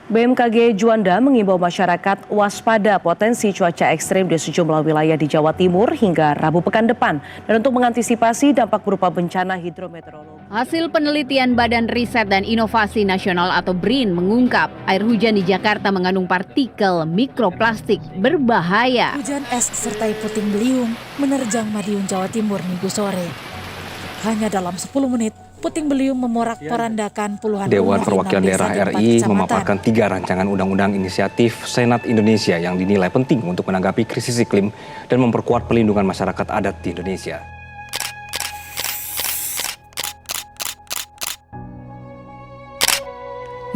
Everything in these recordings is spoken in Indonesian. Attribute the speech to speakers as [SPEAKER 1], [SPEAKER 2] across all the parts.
[SPEAKER 1] BMKG Juanda mengimbau masyarakat waspada potensi cuaca ekstrim di sejumlah wilayah di Jawa Timur hingga Rabu pekan depan dan untuk mengantisipasi dampak berupa bencana hidrometeorologi.
[SPEAKER 2] Hasil penelitian Badan Riset dan Inovasi Nasional atau BRIN mengungkap air hujan di Jakarta mengandung partikel mikroplastik berbahaya.
[SPEAKER 3] Hujan es disertai puting beliung menerjang Madiun, Jawa Timur Minggu sore. Hanya dalam 10 menit, puting beliung memorak-porandakan puluhan
[SPEAKER 4] Dewan
[SPEAKER 3] rumah
[SPEAKER 4] Perwakilan Daerah RI memaparkan 3 rancangan undang-undang inisiatif Senat Indonesia yang dinilai penting untuk menanggapi krisis iklim dan memperkuat pelindungan masyarakat adat di Indonesia.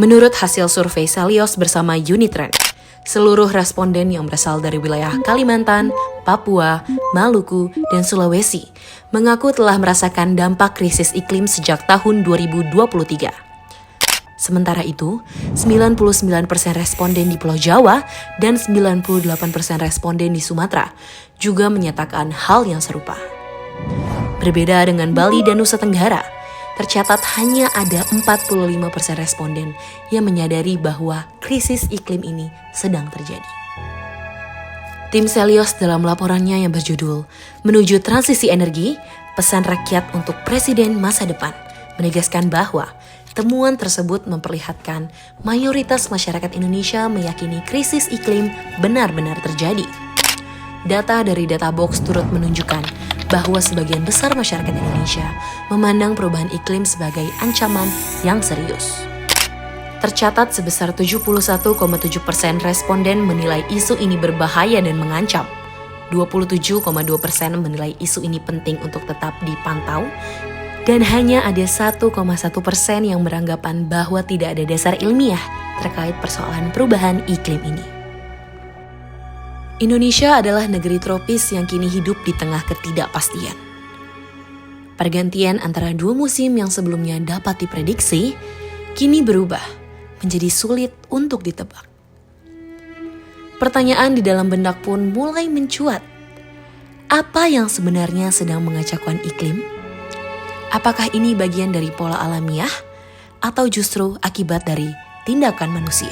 [SPEAKER 5] Menurut hasil survei Selios bersama Unitrend, seluruh responden yang berasal dari wilayah Kalimantan, Papua, Maluku, dan Sulawesi mengaku telah merasakan dampak krisis iklim sejak tahun 2023. Sementara itu, 99% responden di Pulau Jawa dan 98% responden di Sumatera juga menyatakan hal yang serupa. Berbeda dengan Bali dan Nusa Tenggara, tercatat hanya ada 45% responden yang menyadari bahwa krisis iklim ini sedang terjadi. Tim Selios dalam laporannya yang berjudul Menuju Transisi Energi, Pesan Rakyat untuk Presiden Masa Depan, menegaskan bahwa temuan tersebut memperlihatkan mayoritas masyarakat Indonesia meyakini krisis iklim benar-benar terjadi. Data dari Databox turut menunjukkan bahwa sebagian besar masyarakat Indonesia memandang perubahan iklim sebagai ancaman yang serius. Tercatat sebesar 71,7% responden menilai isu ini berbahaya dan mengancam. 27,2% menilai isu ini penting untuk tetap dipantau. Dan hanya ada 1,1% yang beranggapan bahwa tidak ada dasar ilmiah terkait persoalan perubahan iklim ini. Indonesia adalah negeri tropis yang kini hidup di tengah ketidakpastian. Pergantian antara dua musim yang sebelumnya dapat diprediksi, kini berubah menjadi sulit untuk ditebak. Pertanyaan di dalam benak pun mulai mencuat. Apa yang sebenarnya sedang mengacaukan iklim? Apakah ini bagian dari pola alamiah atau justru akibat dari tindakan manusia?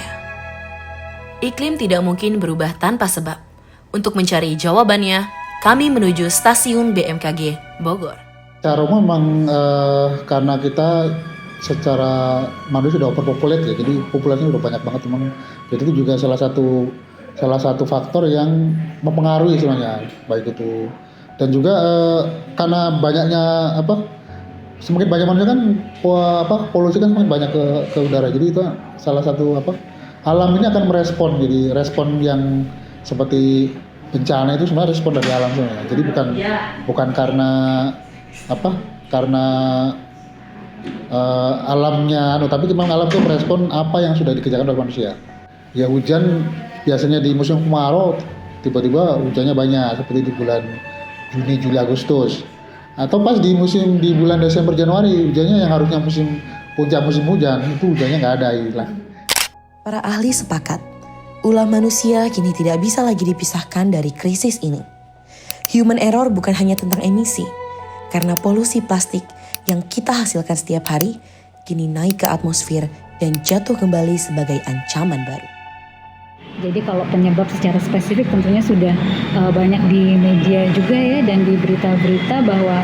[SPEAKER 5] Iklim tidak mungkin berubah tanpa sebab. Untuk mencari jawabannya, kami menuju stasiun BMKG Bogor.
[SPEAKER 6] Secara umum memang karena kita secara manusia sudah overpopulate ya, jadi populasinya udah banyak banget memang. Jadi itu juga salah satu faktor yang mempengaruhi sebenarnya, baik itu dan juga karena banyaknya semakin banyak manusia kan polusi kan semakin banyak ke udara. Jadi itu salah satu alam ini akan merespon, jadi respon yang seperti bencana itu sebenarnya respon dari alam sebenarnya. Jadi bukan karena alamnya, tapi memang alam itu merespon apa yang sudah dikerjakan oleh manusia. Ya hujan biasanya di musim kemarau tiba-tiba hujannya banyak seperti di bulan Juni, Juli, Agustus. Atau pas di bulan Desember, Januari hujannya yang harusnya puncak musim hujan itu hujannya nggak ada hilang.
[SPEAKER 5] Para ahli sepakat, ulah manusia kini tidak bisa lagi dipisahkan dari krisis ini. Human error bukan hanya tentang emisi, karena polusi plastik yang kita hasilkan setiap hari kini naik ke atmosfer dan jatuh kembali sebagai ancaman baru.
[SPEAKER 7] Jadi kalau penyebab secara spesifik tentunya sudah banyak di media juga ya dan di berita-berita bahwa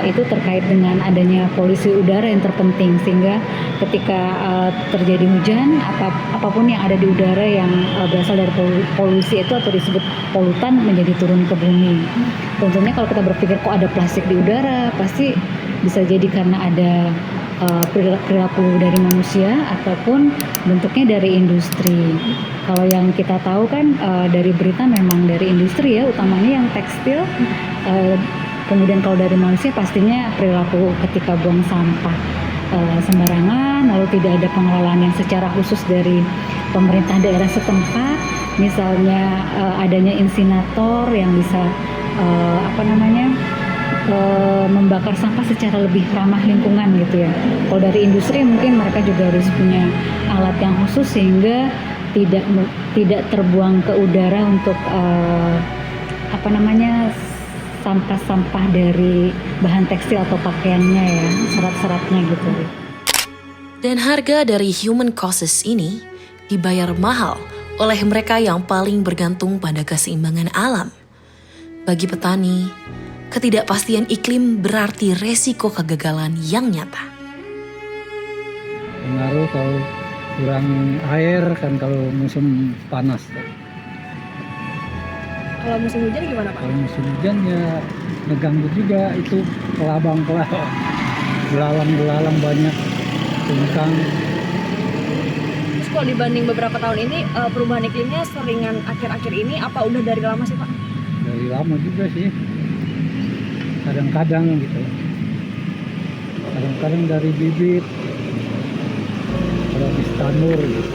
[SPEAKER 7] itu terkait dengan adanya polusi udara yang terpenting, sehingga ketika terjadi hujan apapun yang ada di udara yang berasal dari polusi itu atau disebut polutan menjadi turun ke bumi. Tentunya kalau kita berpikir kok ada plastik di udara, pasti bisa jadi karena ada perilaku dari manusia ataupun bentuknya dari industri. Kalau yang kita tahu kan dari berita memang dari industri ya, utamanya yang tekstil. Kemudian kalau dari manusia pastinya perilaku ketika buang sampah sembarangan, lalu tidak ada pengelolaan yang secara khusus dari pemerintah daerah setempat. Misalnya adanya insinerator yang bisa membakar sampah secara lebih ramah lingkungan gitu ya. Kalau dari industri mungkin mereka juga harus punya alat yang khusus sehingga tidak terbuang ke udara untuk sampah-sampah dari bahan tekstil atau pakaiannya ya, serat-seratnya gitu.
[SPEAKER 5] Dan harga dari human causes ini dibayar mahal oleh mereka yang paling bergantung pada keseimbangan alam. Bagi petani, ketidakpastian iklim berarti resiko kegagalan yang nyata.
[SPEAKER 8] Pengaruh kalau kurang air kan kalau musim panas.
[SPEAKER 9] Kalau musim hujan gimana Pak?
[SPEAKER 8] Kalau musim hujan ya ngeganggu juga itu kelabang-kelabang, belalang banyak, tungkang.
[SPEAKER 9] Terus kalau dibanding beberapa tahun ini perubahan iklimnya seringan akhir-akhir ini apa udah dari lama sih Pak?
[SPEAKER 8] Dari lama juga sih. Kadang-kadang gitu. Kadang-kadang dari bibit. Kalau habis tanur gitu.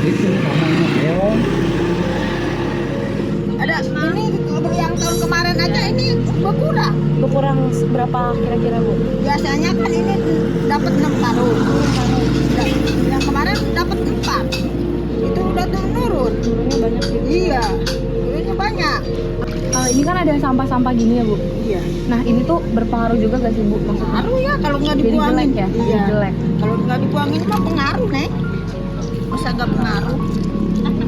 [SPEAKER 8] Itu namanya keong.
[SPEAKER 10] Ada ini yang tahun kemarin aja ini berkurang.
[SPEAKER 9] Berkurang berapa kira-kira Bu?
[SPEAKER 10] Biasanya kan ini dapat 6 karung. Yang kemarin dapat 4. Itu udah turun.
[SPEAKER 9] Turunnya banyak sih.
[SPEAKER 10] Iya, turunnya banyak.
[SPEAKER 9] Ini kan ada sampah-sampah gini ya Bu?
[SPEAKER 10] Iya.
[SPEAKER 9] Nah ini tuh berpengaruh juga gak sih Bu?
[SPEAKER 10] Pengaruh ya kalau nggak
[SPEAKER 9] Jadi
[SPEAKER 10] dibuangin.
[SPEAKER 9] jelek ya?
[SPEAKER 10] Iya.
[SPEAKER 9] Jadi jelek.
[SPEAKER 10] Kalau nggak dibuangin mah pengaruh nih. Masa nggak pengaruh?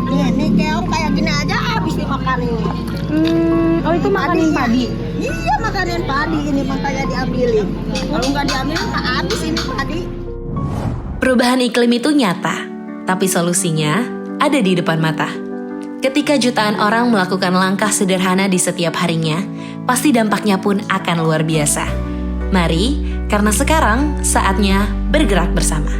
[SPEAKER 10] Nih keong kayak gini aja habis dimakan ini.
[SPEAKER 9] Oh itu makanin padi?
[SPEAKER 10] Iya makanin padi ini makanya diambilin. Kalau nggak diambilin mah habis ini padi.
[SPEAKER 5] Perubahan iklim itu nyata, tapi solusinya ada di depan mata. Ketika jutaan orang melakukan langkah sederhana di setiap harinya, pasti dampaknya pun akan luar biasa. Mari, karena sekarang saatnya bergerak bersama.